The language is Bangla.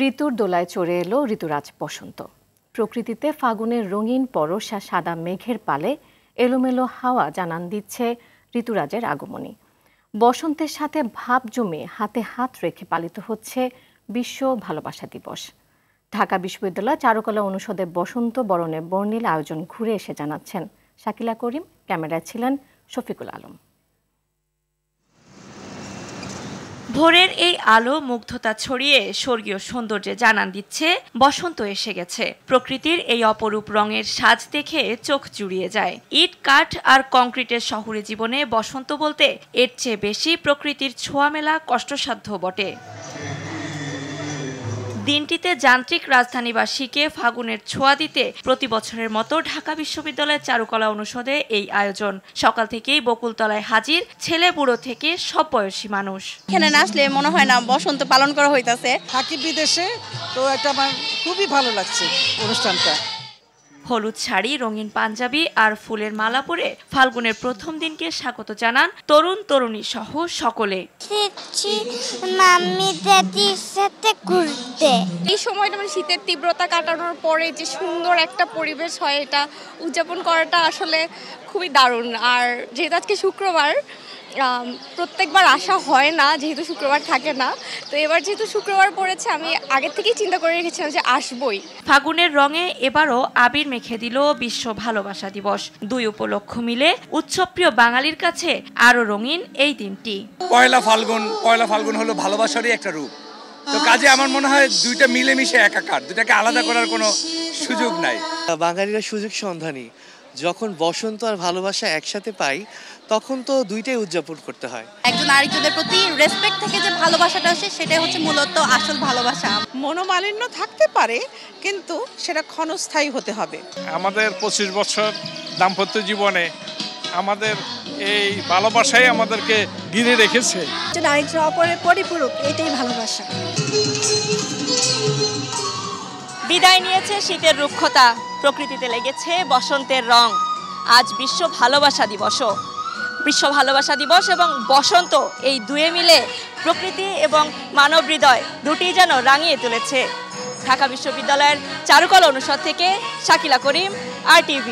ঋতুর দোলায় চড়ে এলো ঋতুরাজ বসন্ত। প্রকৃতিতে ফাগুনের রঙিন পরশ আর সাদা মেঘের পালে এলোমেলো হাওয়া জানান দিচ্ছে ঋতুরাজের আগমনী। বসন্তের সাথে ভাব জমিয়ে হাতে হাত রেখে পালিত হচ্ছে বিশ্ব ভালোবাসা দিবস। ঢাকা বিশ্ববিদ্যালয় চারুকলা অনুষদের বসন্ত বরণের বর্ণিল আয়োজন ঘুরে এসে জানাচ্ছেন শাকিলা করিম। ক্যামেরায় ছিলেন শফিকুল আলম। ভোরের এই আলো মুগ্ধতা ছড়িয়ে স্বর্গীয় সৌন্দর্যে জানান দিচ্ছে বসন্ত এসে গেছে। প্রকৃতির এই অপরূপ রঙের সাজ দেখে চোখ জুড়িয়ে যায়। ইট, কাঠ আর কংক্রিটের শহুরে জীবনে বসন্ত বলতে এর চেয়ে বেশি প্রকৃতির ছোঁয়া মেলা কষ্টসাধ্য বটে। দিনটিতে যান্ত্রিক রাজধানীবাসীকে ফাগুনের ছোঁয়া দিতে প্রতি বছরের মতো ঢাকা বিশ্ববিদ্যালয়ের চারুকলা অনুষদে এই আয়োজন। সকাল থেকেই বকুলতলায় হাজির ছেলে বুড়ো থেকে সব বয়সী মানুষ। এখানে না আসলে মনে হয় না বসন্ত পালন করা হইতাছে। থাকি বিদেশে, তো এটা আমার খুবই ভালো লাগছে অনুষ্ঠানটা। হলুদ শাড়ি, রঙিন পাঞ্জাবি আর ফুলের মালা পরে ফাল্গুনের প্রথম দিনকে স্বাগত জানান তরুণ তরুণী সহ সকলে। এই সময়টা মানে শীতের তীব্রতা কাটানোর পরে যে সুন্দর একটা পরিবেশ হয়, এটা উদযাপন করাটা আসলে খুবই দারুণ। আর যেহেতু আজকে শুক্রবার, প্রত্যেকবার আসা হয় না যেহেতু শুক্রবার থাকে না, তো এবার যেহেতু শুক্রবার পড়েছে আমি আগের থেকেই চিন্তা করে রেখেছিলাম যে আসবই। ফাগুনের রঙে এবারও আবির মেখে দিল বিশ্ব ভালোবাসা দিবস। দুই উপলক্ষ মিলে উৎসবপ্রিয় বাঙালির কাছে আরো রঙিন এই দিনটি। পয়লা ফাল্গুন হলো ভালোবাসারই একটা রূপ। তো কাজে আমার মনে হয় দুইটা মিলেমিশে একাকার, দুটাকে আলাদা করার কোনো সুযোগ নাই। বাঙালিরা সুযোগ সন্ধানী, যখন বসন্ত আর ভালোবাসা একসাথে পাই তখন তো দুইটাই উদযাপন করতে হয়। একজন আরেকজনের প্রতি রেসপেক্ট থেকে যে ভালোবাসাটা আসে সেটাই হচ্ছে মূলত আসল ভালোবাসা। মনোমালিন্য থাকতে পারে কিন্তু সেটা ক্ষণস্থায়ী হতে হবে। আমাদের 25 বছর দাম্পত্য জীবনে আমাদের এই ভালোবাসাই আমাদেরকে ঘিরে রেখেছে। আরেকজন অপরের পরিপূরক, এটাই ভালোবাসা। বিদায় নিয়েছে শীতের রুক্ষতা, প্রকৃতিতে লেগেছে বসন্তের রং। আজ বিশ্ব ভালোবাসা দিবসও। বিশ্ব ভালোবাসা দিবস এবং বসন্ত এই দুয়ে মিলে প্রকৃতি এবং মানব হৃদয় দুটি যেন রাঙিয়ে তুলেছে। ঢাকা বিশ্ববিদ্যালয়ের চারুকলা অনুষদ থেকে শাকিলা করিম, RTV।